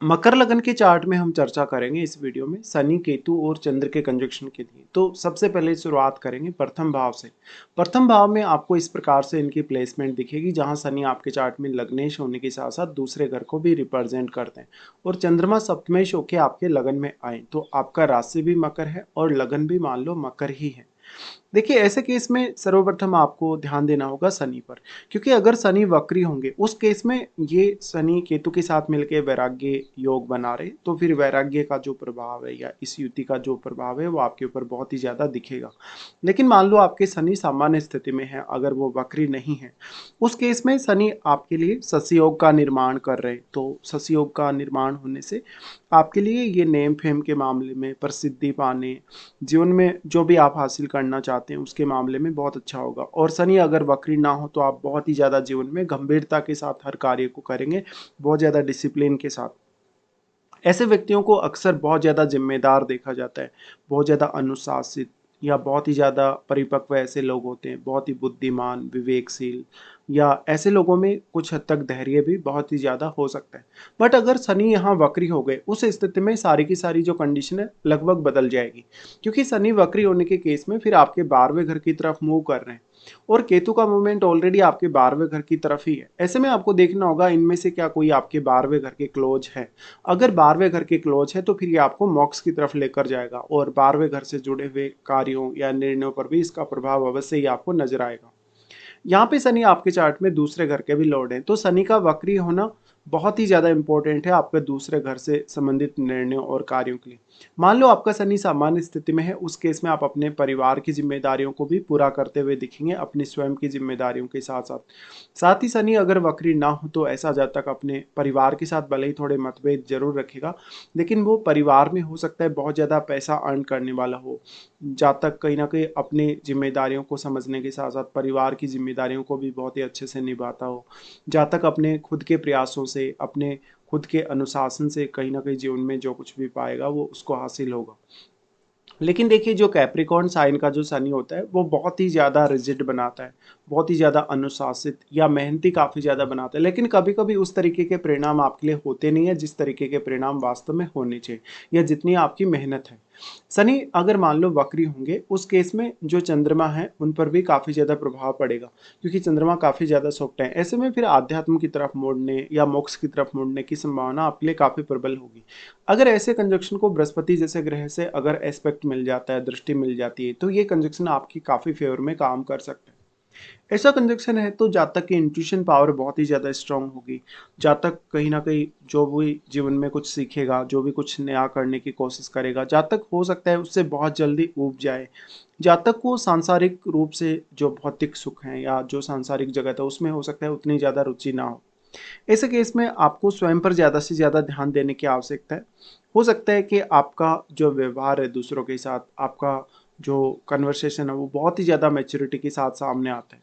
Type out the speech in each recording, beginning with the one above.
मकर लगन के चार्ट में हम चर्चा करेंगे इस वीडियो में शनि केतु और चंद्र के कंजक्शन के लिए। तो सबसे पहले शुरुआत करेंगे प्रथम भाव से। प्रथम भाव में आपको इस प्रकार से इनकी प्लेसमेंट दिखेगी, जहां शनि आपके चार्ट में लग्नेश होने के साथ साथ दूसरे घर को भी रिप्रेजेंट करते हैं और चंद्रमा सप्तमेश होके आपके लगन में आए, तो आपका राशि भी मकर है और लगन भी मान लो मकर ही है। देखिए, ऐसे केस में सर्वप्रथम आपको ध्यान देना होगा शनि पर, क्योंकि अगर शनि वक्री होंगे उस केस में ये शनि केतु के साथ मिलकर वैराग्य योग बना रहे, तो फिर वैराग्य का जो प्रभाव है या इस युति का जो प्रभाव है वो आपके ऊपर बहुत ही ज्यादा दिखेगा। लेकिन मान लो आपके शनि सामान्य स्थिति में है, अगर वो वक्री नहीं है, उस केस में शनि आपके लिए शशि योग का निर्माण कर रहे हैं। तो शशि योग का निर्माण होने से आपके लिए ये नेम फेम के मामले में, प्रसिद्धि पाने, जीवन में जो भी आप हासिल करना चाहते हैं उसके मामले में बहुत अच्छा होगा। और शनि अगर वक्री ना हो तो आप बहुत ही ज़्यादा जीवन में गंभीरता के साथ हर कार्य को करेंगे, बहुत ज़्यादा डिसिप्लिन के साथ। ऐसे व्यक्तियों को अक्सर बहुत ज़्यादा जिम्मेदार देखा जाता है, बहुत ज़्यादा अनुशासित या बहुत ही ज़्यादा परिपक्व ऐसे लोग होते हैं, बहुत ही बुद्धिमान, विवेकशील, या ऐसे लोगों में कुछ हद तक धैर्य भी बहुत ही ज़्यादा हो सकता है। बट अगर शनि यहाँ वक्री हो गए उस स्थिति में सारी की सारी जो कंडीशन है लगभग बदल जाएगी, क्योंकि शनि वक्री होने के केस में फिर आपके 12वें घर की तरफ मूव कर रहे हैं और केतु का मूवमेंट ऑलरेडी आपके 12वें घर की तरफ ही है। ऐसे में आपको देखना होगा इनमें से क्या कोई आपके 12वें घर के क्लोज है। अगर 12वें घर के क्लोज है तो फिर ये आपको मोक्ष की तरफ लेकर जाएगा और 12वें घर से जुड़े हुए कार्यों या निर्णयों पर भी इसका प्रभाव अवश्य ही आपको नजर आएगा। यहाँ पे शनि आपके चार्ट में दूसरे घर के भी लॉर्ड हैं, तो शनि का वक्री होना बहुत ही ज्यादा इंपॉर्टेंट है आपके दूसरे घर से संबंधित निर्णयों और कार्यों के लिए। मान लो आपका शनि सामान्य स्थिति में है, उस केस में आप अपने परिवार की जिम्मेदारियों को भी पूरा करते हुए दिखेंगे, अपनी स्वयं की जिम्मेदारियों के साथ साथ। साथ ही शनि अगर वक्री ना हो तो ऐसा जातक अपने परिवार के साथ भले ही थोड़े मतभेद जरूर रखेगा, लेकिन वो परिवार में हो सकता है बहुत ज्यादा पैसा अर्न करने वाला हो। जातक कहीं ना कहीं अपनी जिम्मेदारियों को समझने के साथ साथ परिवार की जिम्मेदारियों को भी बहुत ही अच्छे से निभाता हो। जातक अपने खुद के प्रयासों से, अपने खुद के अनुशासन से कहीं ना कहीं जीवन में जो कुछ भी पाएगा वो उसको हासिल होगा। लेकिन देखिए, जो कैप्रिकॉर्न साइन का जो शनि होता है वो बहुत ही ज़्यादा रिजिड बनाता है, बहुत ही ज़्यादा अनुशासित या मेहनती काफ़ी ज़्यादा बनाता है, लेकिन कभी कभी उस तरीके के परिणाम आपके लिए होते नहीं है जिस तरीके के परिणाम वास्तव में होने चाहिए या जितनी आपकी मेहनत है। शनि अगर मान लो वक्री होंगे उस केस में जो चंद्रमा है उन पर भी काफ़ी ज़्यादा प्रभाव पड़ेगा, क्योंकि चंद्रमा काफ़ी ज़्यादा सॉफ्ट है। ऐसे में फिर आध्यात्म की तरफ मोड़ने या मोक्ष की तरफ मोड़ने की संभावना आपके लिए काफ़ी प्रबल होगी। अगर ऐसे कंजक्शन को बृहस्पति जैसे ग्रह से अगर एस्पेक्ट मिल जाता है, दृष्टि मिल जाती है, तो ये कंजक्शन आपकी काफ़ी फेवर में काम कर सकता है। ऐसा कंजक्शन है तो जातक की इंट्यूशन पावर बहुत ही ज़्यादा स्ट्रांग होगी। जातक कहीं ना कहीं जो भी जीवन में कुछ सीखेगा, जो भी कुछ नया करने की कोशिश करेगा, जातक हो सकता है उससे बहुत जल्दी ऊब जाए। जातक को सांसारिक रूप से जो भौतिक सुख है या जो सांसारिक जगत है उसमें हो सकता है उतनी ज़्यादा रुचि ना हो। ऐसे केस में आपको स्वयं पर ज़्यादा से ज़्यादा ध्यान देने की आवश्यकता है। हो सकता है कि आपका जो व्यवहार है दूसरों के साथ, आपका जो कन्वर्सेशन है वो बहुत ही ज़्यादा मैच्योरिटी के साथ सामने आता है।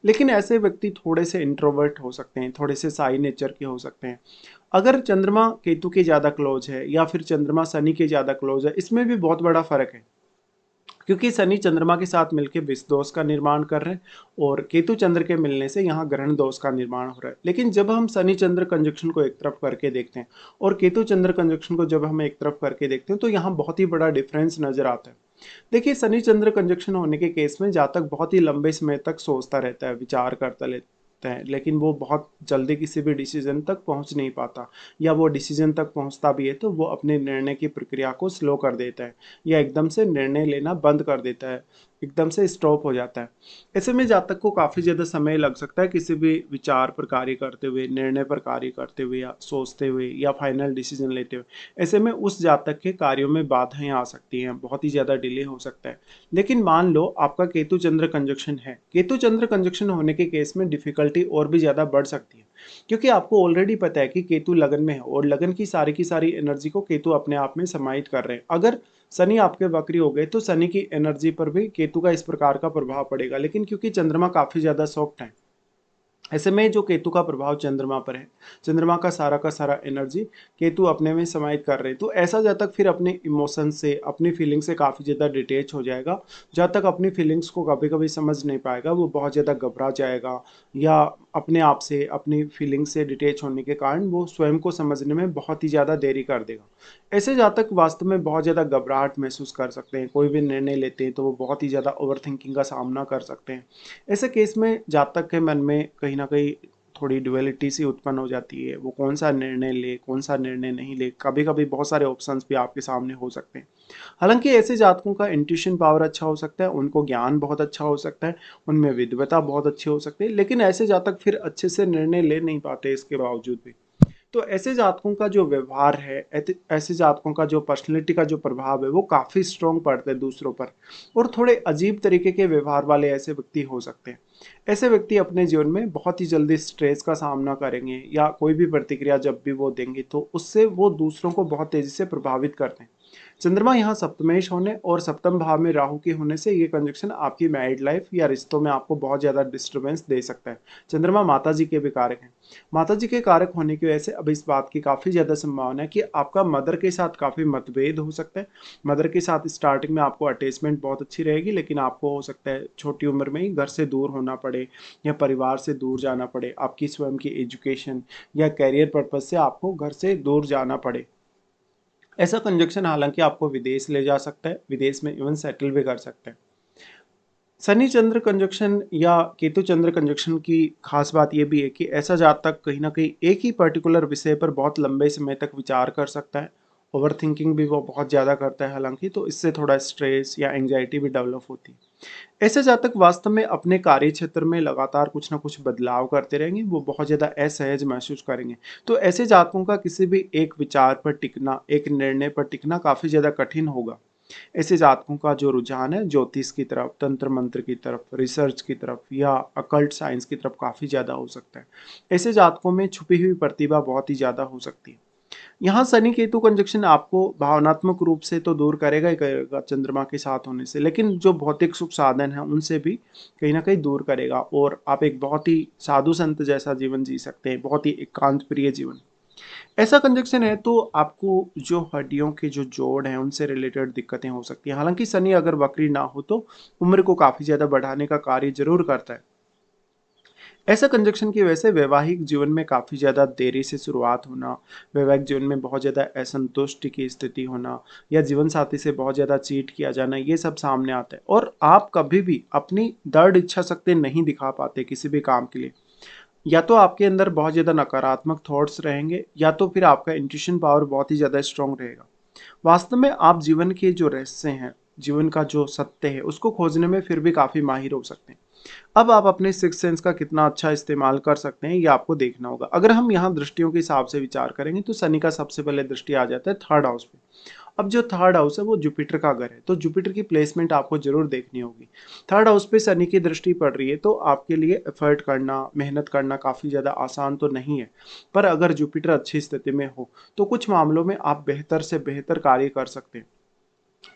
लेकिन ऐसे व्यक्ति थोड़े से इंट्रोवर्ट हो सकते हैं, थोड़े से साई नेचर के हो सकते हैं। अगर चंद्रमा केतु के ज़्यादा क्लोज है या फिर चंद्रमा शनि के ज़्यादा क्लोज है, इसमें भी बहुत बड़ा फर्क है, क्योंकि शनि चंद्रमा के साथ मिलकर विष दोष का निर्माण कर रहे हैं और केतु चंद्र के मिलने से यहाँ ग्रहण दोष का निर्माण हो रहा है। लेकिन जब हम शनि चंद्र कंजक्शन को एक तरफ करके देखते हैं और केतु चंद्र कंजक्शन को जब हम एक तरफ करके देखते हैं तो यहाँ बहुत ही बड़ा डिफरेंस नजर आता है। देखिए, शनि चंद्र कंजक्शन होने के केस में जातक बहुत ही लंबे समय तक सोचता रहता है, विचार करता रहता है, लेकिन वो बहुत जल्दी किसी भी डिसीजन तक पहुंच नहीं पाता, या वो डिसीजन तक पहुंचता भी है तो वो अपने निर्णय की प्रक्रिया को स्लो कर देता है या एकदम से निर्णय लेना बंद कर देता है, एकदम से स्टॉप हो जाता है। ऐसे में जातक को काफ़ी ज़्यादा समय लग सकता है किसी भी विचार पर कार्य करते हुए, निर्णय पर कार्य करते हुए या सोचते हुए या फाइनल डिसीजन लेते हुए। ऐसे में उस जातक के कार्यों में बाधाएं आ सकती हैं, बहुत ही ज़्यादा डिले हो सकता है। लेकिन मान लो आपका केतु चंद्र कंजक्शन है, केतु चंद्र कंजक्शन होने के केस में डिफिकल्टी और भी ज़्यादा बढ़ सकती है, क्योंकि आपको ऑलरेडी पता है कि केतु लगन में है और लगन की सारी एनर्जी को केतु अपने आप में समाहित कर रहे हैं। अगर शनि आपके वक्री हो गए तो शनि की एनर्जी पर भी केतु का इस प्रकार का प्रभाव पड़ेगा, लेकिन क्योंकि चंद्रमा काफी ज्यादा सॉफ्ट है, ऐसे में जो केतु का प्रभाव चंद्रमा पर है, चंद्रमा का सारा एनर्जी केतु अपने में समाहित कर रहे हैं, तो ऐसा जब तक फिर अपने इमोशन से, अपनी फीलिंग से काफ़ी ज़्यादा डिटेच हो जाएगा। जब तक अपनी फीलिंग्स को कभी कभी समझ नहीं पाएगा वो बहुत ज़्यादा घबरा जाएगा या अपने आप से, अपनी फीलिंग से डिटैच होने के कारण वो स्वयं को समझने में बहुत ही ज़्यादा देरी कर देगा। ऐसे जातक वास्तव में बहुत ज़्यादा घबराहट महसूस कर सकते हैं, कोई भी निर्णय लेते हैं तो वो बहुत ही ज़्यादा ओवरथिंकिंग का सामना कर सकते हैं। ऐसे केस में जातक के मन में कहीं न कहीं थोड़ी ड्युअलिटी सी उत्पन्न हो जाती है, वो कौन-सा निर्णय ले, कौन-सा निर्णय नहीं ले, कभी-कभी बहुत सारे ऑप्शंस भी आपके सामने हो सकते हैं। हालाँकि ऐसे जातकों का इंट्यूशन पावर अच्छा हो सकता है, उनको ज्ञान बहुत अच्छा हो सकता है, उनमें विद्वता बहुत अच्छी हो सकती है, लेकिन ऐसे जातक फिर अच्छे से निर्णय ले नहीं पाते इसके बावजूद भी। तो ऐसे जातकों का जो व्यवहार है, ऐसे जातकों का जो पर्सनैलिटी का जो प्रभाव है, वो काफ़ी स्ट्रॉन्ग पड़ता है दूसरों पर और थोड़े अजीब तरीके के व्यवहार वाले ऐसे व्यक्ति हो सकते हैं। ऐसे व्यक्ति अपने जीवन में बहुत ही जल्दी स्ट्रेस का सामना करेंगे या कोई भी प्रतिक्रिया जब भी वो देंगे, तो उससे वो दूसरों को बहुत तेज़ी से प्रभावित करते हैं। चंद्रमा यहाँ सप्तमेश होने और सप्तम भाव में राहु के होने से ये कंजक्शन आपकी मैरिड लाइफ या रिश्तों में आपको बहुत ज़्यादा डिस्टर्बेंस दे सकता है। चंद्रमा माता जी के भी कारक हैं। माता जी के कारक होने की वजह से अब इस बात की काफ़ी ज़्यादा संभावना है कि आपका मदर के साथ काफ़ी मतभेद हो सकता है। मदर के साथ स्टार्टिंग में आपको अटैचमेंट बहुत अच्छी रहेगी, लेकिन आपको हो सकता है छोटी उम्र में ही घर से दूर होना पड़े या परिवार से दूर जाना पड़े। आपकी स्वयं की एजुकेशन या करियर पर्पज़ से आपको घर से दूर जाना पड़े। ऐसा कंजक्शन हालांकि आपको विदेश ले जा सकता है, विदेश में इवन सेटल भी कर सकता है। शनि चंद्र कंजक्शन या केतु चंद्र कंजक्शन की खास बात यह भी है कि ऐसा जातक कहीं ना कहीं एक ही पर्टिकुलर विषय पर बहुत लंबे समय तक विचार कर सकता है। ओवर थिंकिंग भी वो बहुत ज़्यादा करता है हालांकि, तो इससे थोड़ा स्ट्रेस या एंग्जाइटी भी डेवलप होती है। ऐसे जातक वास्तव में अपने कार्य क्षेत्र में लगातार कुछ ना कुछ बदलाव करते रहेंगे, वो बहुत ज़्यादा असहज महसूस करेंगे। तो ऐसे जातकों का किसी भी एक विचार पर टिकना, एक निर्णय पर टिकना काफ़ी ज़्यादा कठिन होगा। ऐसे जातकों का जो रुझान है ज्योतिष की तरफ, तंत्र मंत्र की तरफ, रिसर्च की तरफ या अकल्ट साइंस की तरफ काफ़ी ज़्यादा हो सकता है। ऐसे जातकों में छुपी हुई प्रतिभा बहुत ही ज़्यादा हो सकती है। यहाँ शनि केतु कंजक्शन आपको भावनात्मक रूप से तो दूर करेगा ही करेगा चंद्रमा के साथ होने से, लेकिन जो भौतिक सुख साधन है उनसे भी कहीं ना कहीं दूर करेगा और आप एक बहुत ही साधु संत जैसा जीवन जी सकते हैं, बहुत ही एकांत प्रिय जीवन। ऐसा कंजक्शन है तो आपको जो हड्डियों के जो जोड़ हैं उनसे रिलेटेड दिक्कतें हो सकती हैं। हालांकि शनि अगर वक्री ना हो तो उम्र को काफ़ी ज़्यादा बढ़ाने का कार्य जरूर करता है। ऐसा कंजक्शन की वजह से वैवाहिक जीवन में काफ़ी ज़्यादा देरी से शुरुआत होना, वैवाहिक जीवन में बहुत ज़्यादा असंतुष्टि की स्थिति होना या जीवन साथी से बहुत ज़्यादा चीट किया जाना, ये सब सामने आता है और आप कभी भी अपनी दृढ़ इच्छा शक्ति नहीं दिखा पाते किसी भी काम के लिए। या तो आपके अंदर बहुत ज़्यादा नकारात्मक थॉट्स रहेंगे या तो फिर आपका इंट्यूशन पावर बहुत ही ज़्यादा स्ट्रांग रहेगा। वास्तव में आप जीवन के जो रहस्य हैं, जीवन का जो सत्य है, उसको खोजने में फिर भी काफ़ी माहिर हो सकते हैं। अब आप अपने सिक्स सेंस का कितना अच्छा इस्तेमाल कर सकते हैं, ये आपको देखना होगा। अगर हम यहाँ दृष्टियों के हिसाब से विचार करेंगे तो शनि का सबसे पहले दृष्टि आ जाता है थर्ड हाउस पे। अब जो थर्ड हाउस है वो जुपिटर का घर है, तो जुपिटर की प्लेसमेंट आपको जरूर देखनी होगी। थर्ड हाउस पे शनि की दृष्टि पड़ रही है तो आपके लिए एफर्ट करना, मेहनत करना काफ़ी ज़्यादा आसान तो नहीं है, पर अगर जुपिटर अच्छी स्थिति में हो तो कुछ मामलों में आप बेहतर से बेहतर कार्य कर सकते हैं।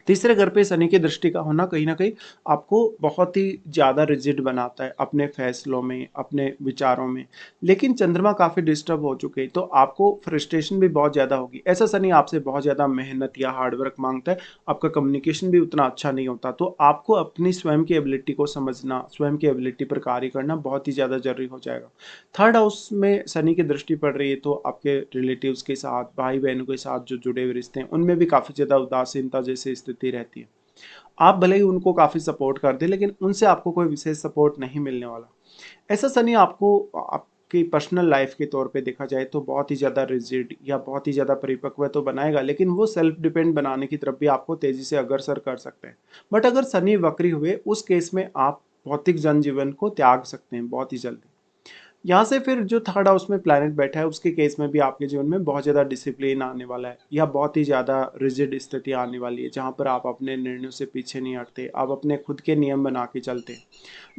तीसरे घर पे शनि की दृष्टि का होना कहीं न कहीं आपको बहुत ही ज़्यादा रिजिड बनाता है अपने फैसलों में, अपने विचारों में। लेकिन चंद्रमा काफ़ी डिस्टर्ब हो चुके हैं, तो आपको फ्रस्ट्रेशन भी बहुत ज़्यादा होगी। ऐसा शनि आपसे बहुत ज़्यादा मेहनत या हार्ड वर्क माँगता है, आपका कम्युनिकेशन भी उतना अच्छा नहीं होता। तो आपको अपनी स्वयं की एबिलिटी को समझना, स्वयं की एबिलिटी पर कार्य करना बहुत ही ज़्यादा ज़रूरी हो जाएगा। थर्ड हाउस में शनि की दृष्टि पड़ रही है तो आपके रिलेटिव्स के साथ, भाई-बहनों के साथ जो जुड़े हुए रिश्ते हैं, उनमें भी काफ़ी ज़्यादा उदासीनता जैसी स्थिति रहती है। आप भले ही उनको काफ़ी सपोर्ट कर दें, लेकिन उनसे आपको कोई विशेष सपोर्ट नहीं मिलने वाला। ऐसा शनि आपको आपकी पर्सनल लाइफ के तौर पे देखा जाए तो बहुत ही ज़्यादा रिजिड या बहुत ही ज़्यादा परिपक्व तो बनाएगा, लेकिन वो सेल्फ डिपेंड बनाने की तरफ भी आपको तेज़ी से अग्रसर कर सकते हैं। बट अगर शनि वक्री हुए, उस केस में आप भौतिक जनजीवन को त्याग सकते हैं बहुत ही जल्दी। यहाँ से फिर जो थर्ड हाउस में प्लैनेट बैठा है उसके केस में भी आपके जीवन में बहुत ज़्यादा डिसिप्लिन आने वाला है या बहुत ही ज़्यादा रिजिड स्थिति आने वाली है, जहाँ पर आप अपने निर्णयों से पीछे नहीं हटते, आप अपने खुद के नियम बना के चलते हैं।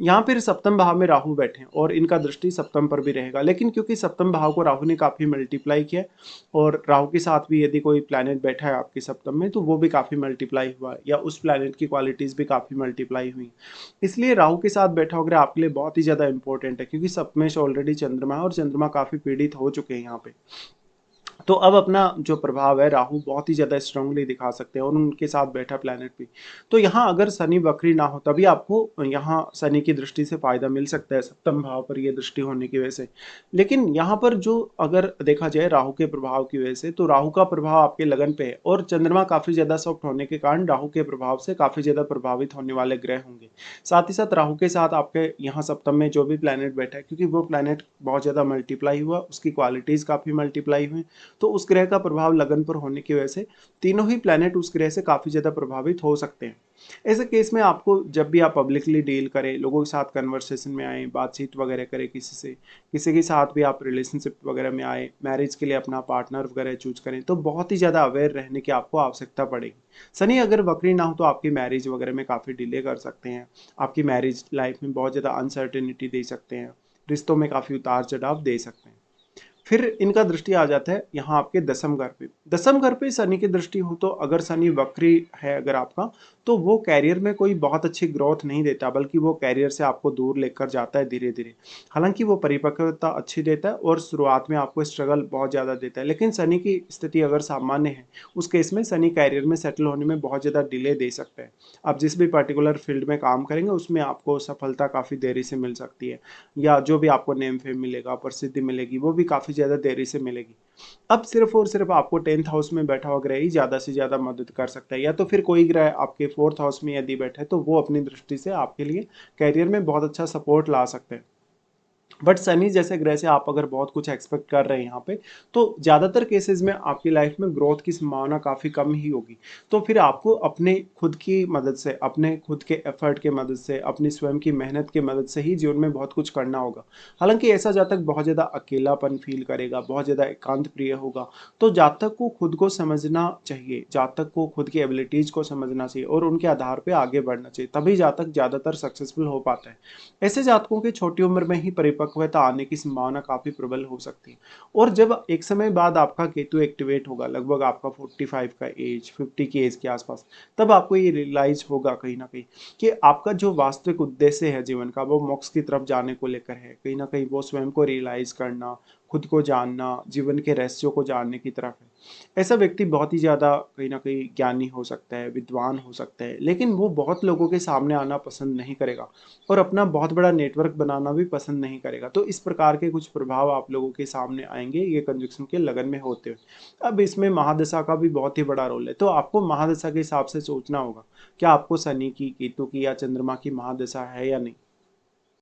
यहाँ फिर सप्तम भाव में राहु बैठे हैं और इनका दृष्टि सप्तम पर भी रहेगा, लेकिन क्योंकि सप्तम भाव को राहु ने काफ़ी मल्टीप्लाई किया है और राहु के साथ भी यदि कोई प्लैनेट बैठा है आपके सप्तम में तो वो भी काफ़ी मल्टीप्लाई हुआ है या उस प्लैनेट की क्वालिटीज़ भी काफ़ी मल्टीप्लाई हुई। इसलिए राहु के साथ बैठा होकर आपके लिए बहुत ही ज़्यादा इंपॉर्टेंट है, क्योंकि सप्तमेश ऑलरेडी चंद्रमा है और चंद्रमा काफ़ी पीड़ित हो चुके हैं यहाँ पे। तो अब अपना जो प्रभाव है राहु बहुत ही ज़्यादा स्ट्रांगली दिखा सकते हैं और उनके साथ बैठा प्लैनेट भी। तो यहाँ अगर शनि वक्री ना हो तभी आपको यहाँ शनि की दृष्टि से फायदा मिल सकता है सप्तम भाव पर ये दृष्टि होने की वजह से। लेकिन यहाँ पर जो अगर देखा जाए राहु के प्रभाव की वजह से, तो राहु का प्रभाव आपके लगन पे है और चंद्रमा काफी ज्यादा सॉफ्ट होने के कारण राहु के प्रभाव से काफी ज्यादा प्रभावित होने वाले ग्रह होंगे। साथ ही साथ राहु के साथ आपके यहाँ सप्तम में जो भी प्लैनेट बैठा है, क्योंकि वो प्लैनेट बहुत ज्यादा मल्टीप्लाई हुआ, उसकी क्वालिटीज काफी मल्टीप्लाई हुई, तो उस ग्रह का प्रभाव लगन पर होने की वजह से तीनों ही प्लैनेट उस ग्रह से काफी ज्यादा प्रभावित हो सकते हैं। ऐसे केस में आपको जब भी आप पब्लिकली डील करें, लोगों के साथ कन्वर्सेशन में आए, बातचीत वगैरह करें, किसी के साथ भी आप रिलेशनशिप वगैरह में आए, मैरिज के लिए अपना पार्टनर वगैरह चूज करें, तो बहुत ही ज़्यादा अवेयर रहने की आपको आवश्यकता पड़ेगी। शनि अगर वक्री ना हो तो आपकी मैरिज वगैरह में काफ़ी डिले कर सकते हैं, आपकी मैरिज लाइफ में बहुत ज़्यादा अनसर्टेनिटी दे सकते हैं, रिश्तों में काफ़ी उतार चढ़ाव दे सकते हैं। फिर इनका दृष्टि आ जाता है यहाँ आपके दसम घर पे। दसम घर पे शनि की दृष्टि हो तो अगर शनि वक्री है अगर आपका, तो वो कैरियर में कोई बहुत अच्छी ग्रोथ नहीं देता, बल्कि वो कैरियर से आपको दूर लेकर जाता है धीरे धीरे। हालांकि वो परिपक्वता अच्छी देता है और शुरुआत में आपको स्ट्रगल बहुत ज़्यादा देता है, लेकिन शनि की स्थिति अगर सामान्य है उस केस में शनि कैरियर में सेटल होने में बहुत ज़्यादा डिले दे सकता है। आप जिस भी पर्टिकुलर फील्ड में काम करेंगे उसमें आपको सफलता काफ़ी देरी से मिल सकती है, या जो भी आपको नेम फेम मिलेगा, प्रसिद्धि मिलेगी, वो भी काफ़ी ज़्यादा देरी से मिलेगी। अब सिर्फ़ और सिर्फ़ आपको 10th हाउस में बैठा हुआ ग्रह ही ज़्यादा से ज़्यादा मदद कर सकता है, या तो फिर कोई ग्रह आपके 4th हाउस में यदि बैठा है तो वो अपनी दृष्टि से आपके लिए करियर में बहुत अच्छा सपोर्ट ला सकते हैं। बट शनि जैसे ग्रह से आप अगर बहुत कुछ एक्सपेक्ट कर रहे हैं यहाँ पे, तो ज़्यादातर केसेस में आपकी लाइफ में ग्रोथ की संभावना काफ़ी कम ही होगी। तो फिर आपको अपने खुद की मदद से, अपने खुद के एफर्ट के मदद से, अपनी स्वयं की मेहनत की मदद से ही जीवन में बहुत कुछ करना होगा। हालांकि ऐसा जातक बहुत ज़्यादा अकेलापन फील करेगा, बहुत ज़्यादा एकांत प्रिय होगा, तो जातक को खुद को समझना चाहिए, जातक को खुद की एबिलिटीज़ को समझना चाहिए और उनके आधार पर आगे बढ़ना चाहिए, तभी जातक ज़्यादातर सक्सेसफुल हो पाता है। ऐसे जातकों की छोटी उम्र में ही परिपक्वता आने की संभावना काफी प्रबल हो सकती है। और जब एक समय बाद आपका केतु एक्टिवेट होगा, लगभग आपका 45 का एज, 50 की एज के आसपास, तब आपको ये रियलाइज होगा कहीं ना कहीं कि आपका जो वास्तविक उद्देश्य है जीवन का, वो मोक्ष की तरफ जाने को लेकर है। कहीं ना कहीं वो स्वयं को रियलाइज करना, खुद को जानना, जीवन के रहस्यों को जानने की तरफ है। ऐसा व्यक्ति बहुत ही ज़्यादा कहीं न कहीं ज्ञानी हो सकता है, विद्वान हो सकता है, लेकिन वो बहुत लोगों के सामने आना पसंद नहीं करेगा और अपना बहुत बड़ा नेटवर्क बनाना भी पसंद नहीं करेगा। तो इस प्रकार के कुछ प्रभाव आप लोगों के सामने आएँगे ये कंजंक्शन के लगन में होते हुए। अब इसमें महादशा का भी बहुत ही बड़ा रोल है, तो आपको महादशा के हिसाब से सोचना होगा, क्या आपको शनि की, केतु की या चंद्रमा की महादशा है या नहीं?